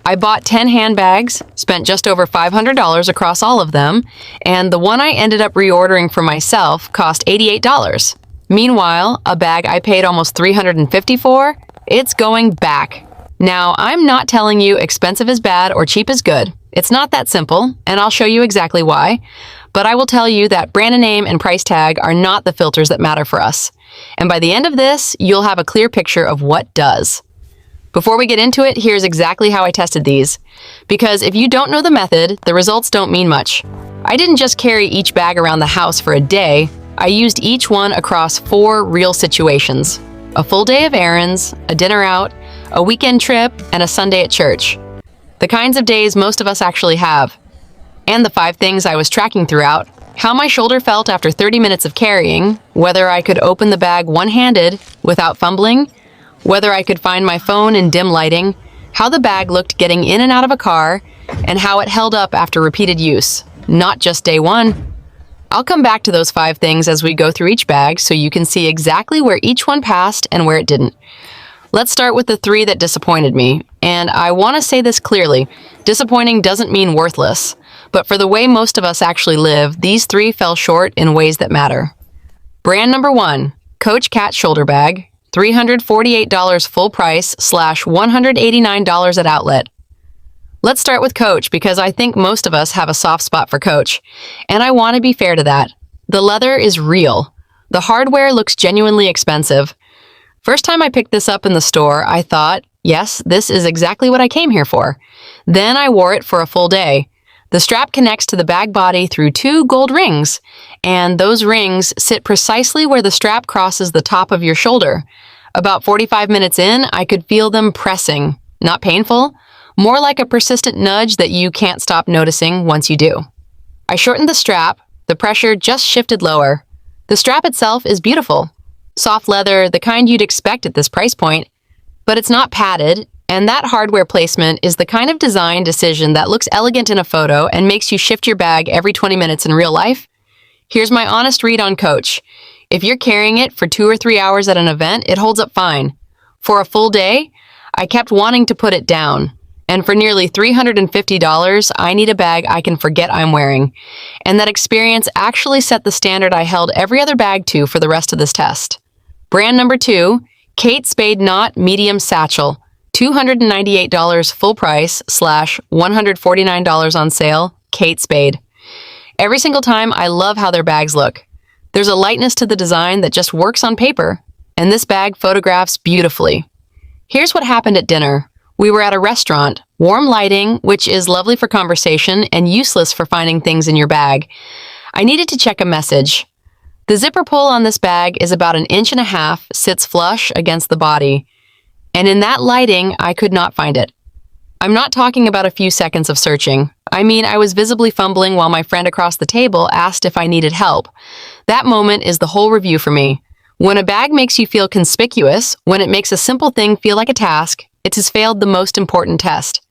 I bought 10 handbags, spent just over $500 across all of them, and the one I ended up reordering for myself cost $88. Meanwhile, a bag I paid almost $350 for, it's going back. Now, I'm not telling you expensive is bad or cheap is good. It's not that simple, and I'll show you exactly why. But I will tell you that brand name and price tag are not the filters that matter for us. And by the end of this, you'll have a clear picture of what does. Before we get into it, here's exactly how I tested these. Because if you don't know the method, the results don't mean much. I didn't just carry each bag around the house for a day, I used each one across 4 real situations. A full day of errands, a dinner out, a weekend trip, and a Sunday at church. The kinds of days most of us actually have. And the 5 things I was tracking throughout: how my shoulder felt after 30 minutes of carrying, whether I could open the bag one-handed without fumbling, whether I could find my phone in dim lighting, how the bag looked getting in and out of a car, and how it held up after repeated use, not just day 1. I'll come back to those 5 things as we go through each bag so you can see exactly where each one passed and where it didn't. Let's start with the 3 that disappointed me, and I want to say this clearly. Disappointing doesn't mean worthless, but for the way most of us actually live, these 3 fell short in ways that matter. Brand number 1, Coach Cat Shoulder Bag, $348 full price / $189 at outlet. Let's start with Coach because I think most of us have a soft spot for Coach, and I want to be fair to that. The leather is real. The hardware looks genuinely expensive. First time I picked this up in the store, I thought, yes, this is exactly what I came here for. Then I wore it for a full day. The strap connects to the bag body through 2 gold rings, and those rings sit precisely where the strap crosses the top of your shoulder. About 45 minutes in, I could feel them pressing. Not painful, more like a persistent nudge that you can't stop noticing once you do. I shortened the strap, the pressure just shifted lower. The strap itself is beautiful. Soft leather, the kind you'd expect at this price point, but it's not padded, and that hardware placement is the kind of design decision that looks elegant in a photo and makes you shift your bag every 20 minutes in real life. Here's my honest read on Coach. If you're carrying it for 2 or 3 hours at an event, it holds up fine. For a full day, I kept wanting to put it down. And for nearly $350, I need a bag I can forget I'm wearing. And that experience actually set the standard I held every other bag to for the rest of this test. Brand number 2, Kate Spade Knot Medium Satchel, $298 full price / $149 on sale, Kate Spade. Every single time, I love how their bags look. There's a lightness to the design that just works on paper, and this bag photographs beautifully. Here's what happened at dinner. We were at a restaurant, warm lighting, which is lovely for conversation and useless for finding things in your bag. I needed to check a message. The zipper pull on this bag is about 1.5 inches, sits flush against the body. And in that lighting, I could not find it. I'm not talking about a few seconds of searching. I mean, I was visibly fumbling while my friend across the table asked if I needed help. That moment is the whole review for me. When a bag makes you feel conspicuous, when it makes a simple thing feel like a task, it has failed the most important test.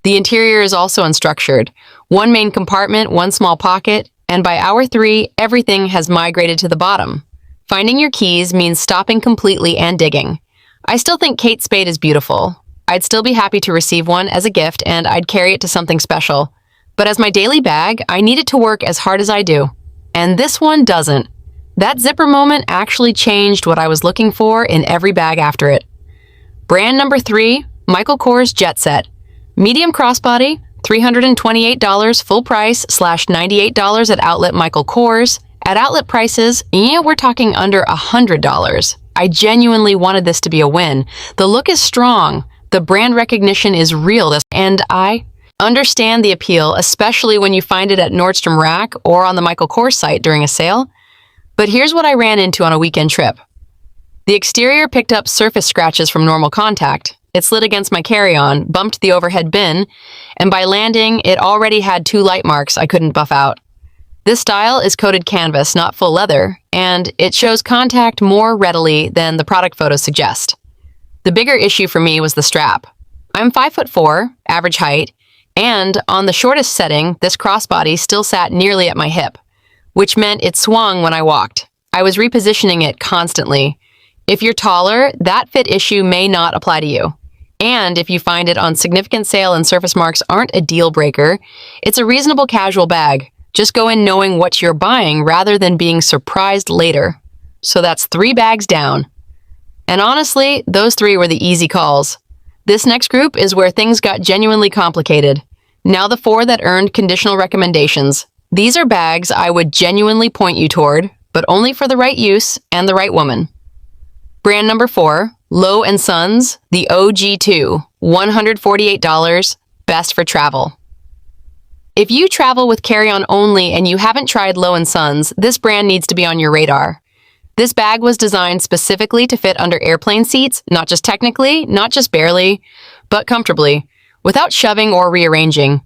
The interior is also unstructured. 1 main compartment, 1 small pocket, and by hour 3, everything has migrated to the bottom. Finding your keys means stopping completely and digging. I still think Kate Spade is beautiful. I'd still be happy to receive one as a gift, and I'd carry it to something special. But as my daily bag, I need it to work as hard as I do. And this one doesn't. That zipper moment actually changed what I was looking for in every bag after it. Brand number 3, Michael Kors Jet Set. Medium crossbody, $328 full price / $98 at outlet Michael Kors. At outlet prices, we're talking under $100. I genuinely wanted this to be a win. The look is strong. The brand recognition is real, and I understand the appeal, especially when you find it at Nordstrom Rack or on the Michael Kors site during a sale. But here's what I ran into on a weekend trip. The exterior picked up surface scratches from normal contact. It slid against my carry-on, bumped the overhead bin, and by landing, it already had 2 light marks I couldn't buff out. This style is coated canvas, not full leather, and it shows contact more readily than the product photos suggest. The bigger issue for me was the strap. I'm 5'4", average height, and on the shortest setting, this crossbody still sat nearly at my hip, which meant it swung when I walked. I was repositioning it constantly. If you're taller, that fit issue may not apply to you. And if you find it on significant sale and surface marks aren't a deal breaker, it's a reasonable casual bag. Just go in knowing what you're buying rather than being surprised later. So that's 3 bags down. And honestly, those 3 were the easy calls. This next group is where things got genuinely complicated. Now the 4 that earned conditional recommendations. These are bags I would genuinely point you toward, but only for the right use and the right woman. Brand number 4, Low & Sons, the OG2, $148, best for travel. If you travel with carry-on only and you haven't tried Low & Sons, this brand needs to be on your radar. This bag was designed specifically to fit under airplane seats, not just technically, not just barely, but comfortably, without shoving or rearranging.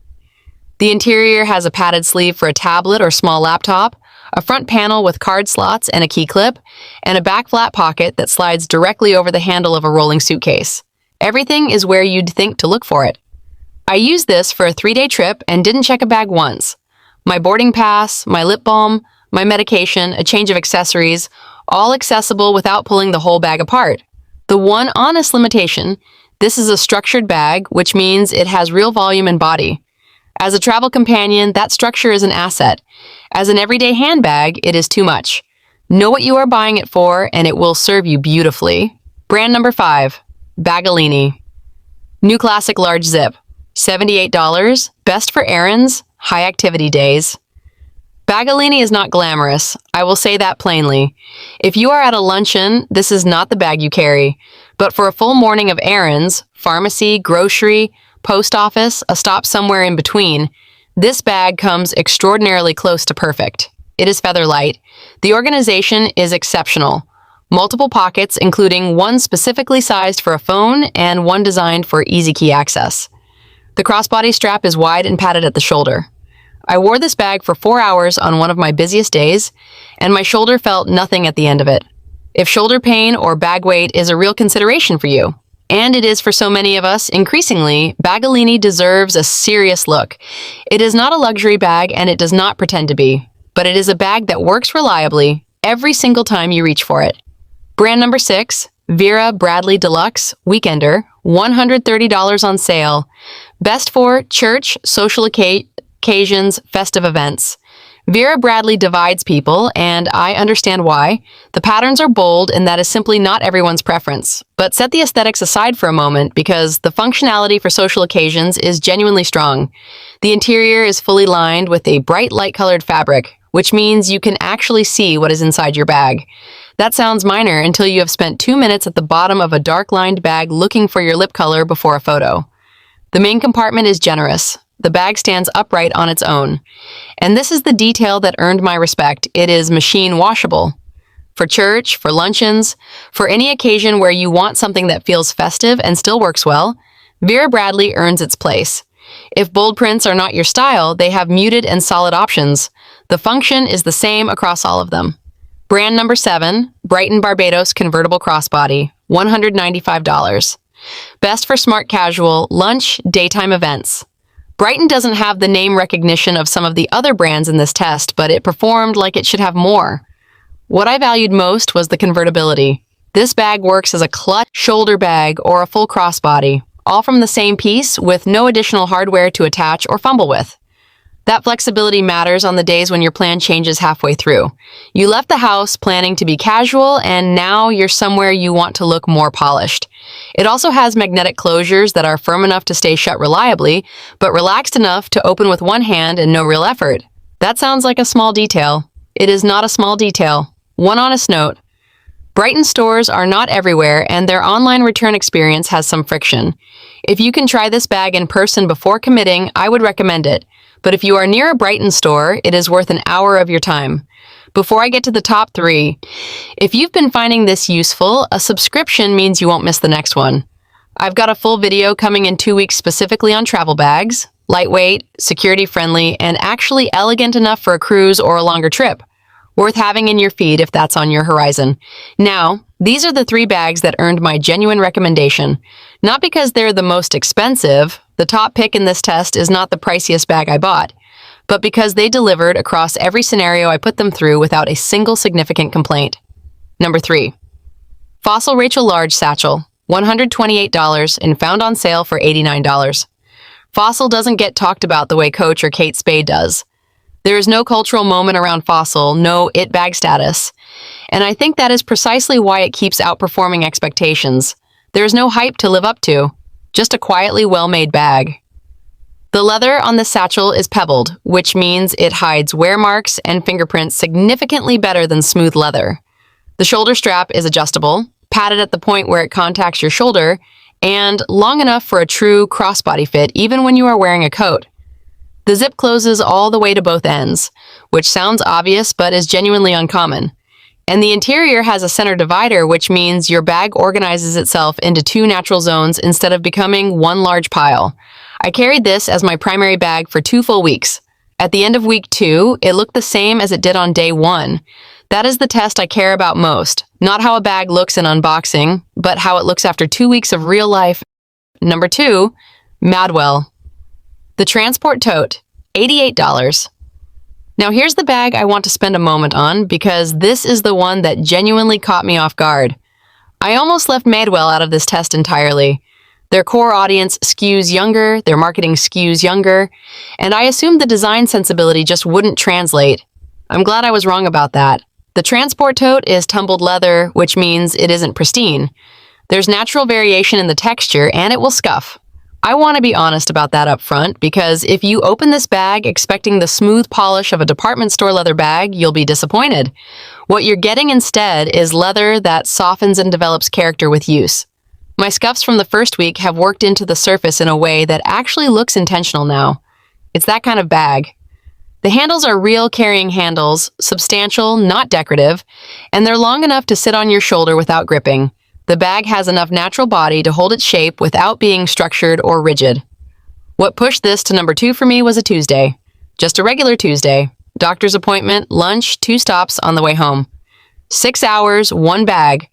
The interior has a padded sleeve for a tablet or small laptop, a front panel with card slots and a key clip, and a back flat pocket that slides directly over the handle of a rolling suitcase. Everything is where you'd think to look for it. I used this for a 3-day trip and didn't check a bag once. My boarding pass, my lip balm, my medication, a change of accessories, all accessible without pulling the whole bag apart. The one honest limitation, this is a structured bag, which means it has real volume and body. As a travel companion, that structure is an asset. As an everyday handbag, it is too much. Know what you are buying it for, and it will serve you beautifully. Brand number 5, Bagalini. New Classic Large Zip, $78, best for errands, high activity days. Bagalini is not glamorous, I will say that plainly. If you are at a luncheon, this is not the bag you carry. But for a full morning of errands, pharmacy, grocery, post office, a stop somewhere in between, this bag comes extraordinarily close to perfect. It is feather light. The organization is exceptional. Multiple pockets, including one specifically sized for a phone and one designed for easy key access. The crossbody strap is wide and padded at the shoulder. I wore this bag for 4 hours on one of my busiest days, and my shoulder felt nothing at the end of it. If shoulder pain or bag weight is a real consideration for you, and it is for so many of us, increasingly, Bagalini deserves a serious look. It is not a luxury bag and it does not pretend to be, but it is a bag that works reliably every single time you reach for it. Brand number 6, Vera Bradley Deluxe Weekender, $130 on sale. Best for church, social occasions, festive events. Vera Bradley divides people, and I understand why. The patterns are bold, and that is simply not everyone's preference. But set the aesthetics aside for a moment, because the functionality for social occasions is genuinely strong. The interior is fully lined with a bright light-colored fabric, which means you can actually see what is inside your bag. That sounds minor until you have spent 2 minutes at the bottom of a dark-lined bag looking for your lip color before a photo. The main compartment is generous. The bag stands upright on its own. And this is the detail that earned my respect. It is machine washable. For church, for luncheons, for any occasion where you want something that feels festive and still works well, Vera Bradley earns its place. If bold prints are not your style, they have muted and solid options. The function is the same across all of them. Brand number 7, Brighton Barbados Convertible Crossbody, $195. Best for smart casual, lunch, daytime events. Brighton doesn't have the name recognition of some of the other brands in this test, but it performed like it should have more. What I valued most was the convertibility. This bag works as a clutch, shoulder bag, or a full crossbody, all from the same piece with no additional hardware to attach or fumble with. That flexibility matters on the days when your plan changes halfway through. You left the house planning to be casual, and now you're somewhere you want to look more polished. It also has magnetic closures that are firm enough to stay shut reliably, but relaxed enough to open with one hand and no real effort. That sounds like a small detail. It is not a small detail. One honest note. Brighton stores are not everywhere, and their online return experience has some friction. If you can try this bag in person before committing, I would recommend it. But if you are near a Brighton store, it is worth an hour of your time. Before I get to the top 3, if you've been finding this useful, a subscription means you won't miss the next one. I've got a full video coming in 2 weeks specifically on travel bags, lightweight, security-friendly, and actually elegant enough for a cruise or a longer trip. Worth having in your feed if that's on your horizon. Now, these are the 3 bags that earned my genuine recommendation. Not because they're the most expensive, the top pick in this test is not the priciest bag I bought, but because they delivered across every scenario I put them through without a single significant complaint. Number 3. Fossil Rachel Large Satchel, $128, and found on sale for $89. Fossil doesn't get talked about the way Coach or Kate Spade does. There is no cultural moment around Fossil, no it bag status. And I think that is precisely why it keeps outperforming expectations. There is no hype to live up to, just a quietly well-made bag. The leather on the satchel is pebbled, which means it hides wear marks and fingerprints significantly better than smooth leather. The shoulder strap is adjustable, padded at the point where it contacts your shoulder, and long enough for a true crossbody fit even when you are wearing a coat. The zip closes all the way to both ends, which sounds obvious but is genuinely uncommon. And the interior has a center divider, which means your bag organizes itself into two natural zones instead of becoming one large pile. I carried this as my primary bag for 2 full weeks. At the end of week 2, it looked the same as it did on day 1. That is the test I care about most. Not how a bag looks in unboxing, but how it looks after 2 weeks of real life. Number 2, Madewell. The Transport Tote, $88. Now here's the bag I want to spend a moment on because this is the one that genuinely caught me off guard. I almost left Madewell out of this test entirely. Their core audience skews younger, their marketing skews younger, and I assumed the design sensibility just wouldn't translate. I'm glad I was wrong about that. The Transport Tote is tumbled leather, which means it isn't pristine. There's natural variation in the texture, and it will scuff. I want to be honest about that up front, because if you open this bag expecting the smooth polish of a department store leather bag, you'll be disappointed. What you're getting instead is leather that softens and develops character with use. My scuffs from the first week have worked into the surface in a way that actually looks intentional now. It's that kind of bag. The handles are real carrying handles, substantial, not decorative, and they're long enough to sit on your shoulder without gripping. The bag has enough natural body to hold its shape without being structured or rigid. What pushed this to number 2 for me was a Tuesday. Just a regular Tuesday. Doctor's appointment, lunch, 2 stops on the way home. 6 hours, 1 bag.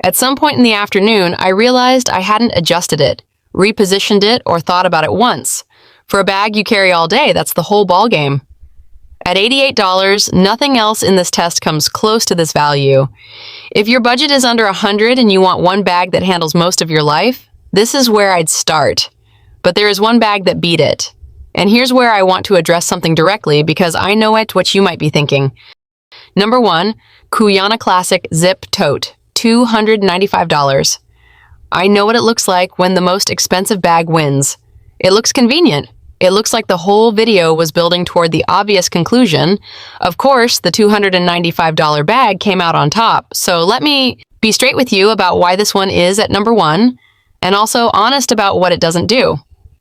At some point in the afternoon, I realized I hadn't adjusted it, repositioned it, or thought about it once. For a bag you carry all day, that's the whole ballgame. At $88, nothing else in this test comes close to this value. If your budget is under $100 and you want one bag that handles most of your life, this is where I'd start. But there is one bag that beat it. And here's where I want to address something directly because I know what you might be thinking. Number 1, Kuyana Classic Zip Tote, $295. I know what it looks like when the most expensive bag wins. It looks convenient. It looks like the whole video was building toward the obvious conclusion. Of course, the $295 bag came out on top, so let me be straight with you about why this one is at number 1, and also honest about what it doesn't do.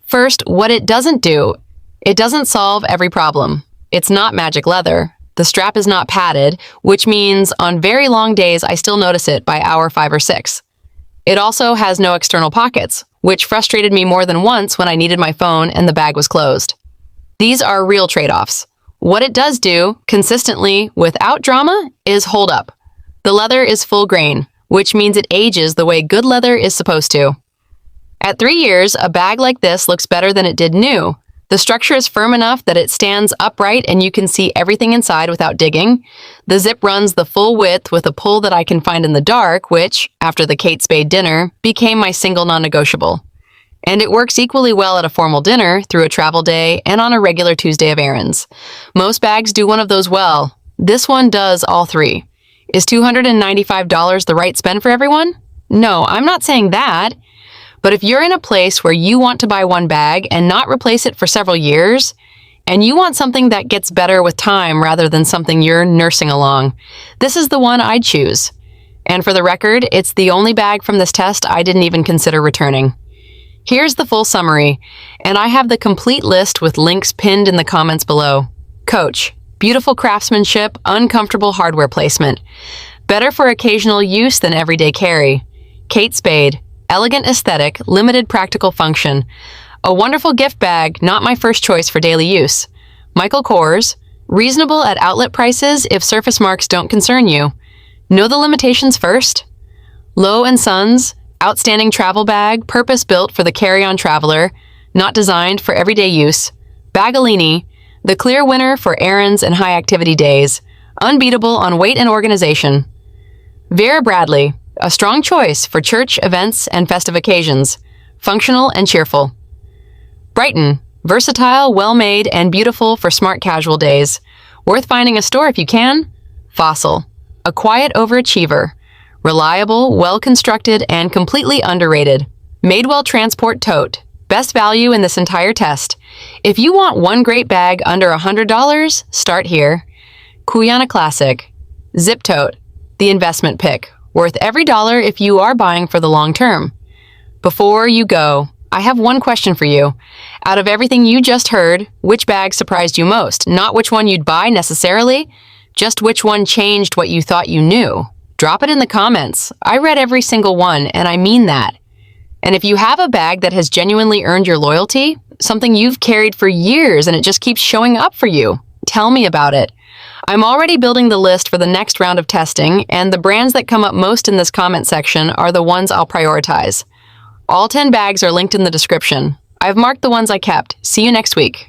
First, what it doesn't do. It doesn't solve every problem. It's not magic leather. The strap is not padded, which means on very long days I still notice it by hour 5 or 6. It also has no external pockets, which frustrated me more than once when I needed my phone and the bag was closed. These are real trade-offs. What it does do, consistently, without drama, is hold up. The leather is full grain, which means it ages the way good leather is supposed to. At 3 years, a bag like this looks better than it did new. The structure is firm enough that it stands upright and you can see everything inside without digging. The zip runs the full width with a pull that I can find in the dark, which, after the Kate Spade dinner, became my single non-negotiable. And it works equally well at a formal dinner, through a travel day, and on a regular Tuesday of errands. Most bags do one of those well. This one does all 3. Is $295 the right spend for everyone? No, I'm not saying that. But if you're in a place where you want to buy one bag and not replace it for several years, and you want something that gets better with time rather than something you're nursing along, this is the one I'd choose. And for the record, it's the only bag from this test I didn't even consider returning. Here's the full summary, and I have the complete list with links pinned in the comments below. Coach, beautiful craftsmanship, uncomfortable hardware placement. Better for occasional use than everyday carry. Kate Spade, elegant aesthetic, limited practical function. A wonderful gift bag, not my first choice for daily use. Michael Kors, reasonable at outlet prices if surface marks don't concern you. Know the limitations first. Lowe & Sons, outstanding travel bag, purpose-built for the carry-on traveler, not designed for everyday use. Bagalini, the clear winner for errands and high-activity days. Unbeatable on weight and organization. Vera Bradley, A strong choice for church, events, and festive occasions. Functional and cheerful. Brighton. Versatile, well-made, and beautiful for smart casual days. Worth finding a store if you can. Fossil. A quiet overachiever. Reliable, well-constructed, and completely underrated. Madewell Transport Tote. Best value in this entire test. If you want one great bag under $100, start here. Kuyana Classic. Zip Tote. The investment pick. Worth every dollar if you are buying for the long term. Before you go, I have one question for you. Out of everything you just heard, which bag surprised you most? Not which one you'd buy necessarily, just which one changed what you thought you knew. Drop it in the comments. I read every single one, and I mean that. And if you have a bag that has genuinely earned your loyalty, something you've carried for years and it just keeps showing up for you, tell me about it. I'm already building the list for the next round of testing, and the brands that come up most in this comment section are the ones I'll prioritize. All 10 bags are linked in the description. I've marked the ones I kept. See you next week.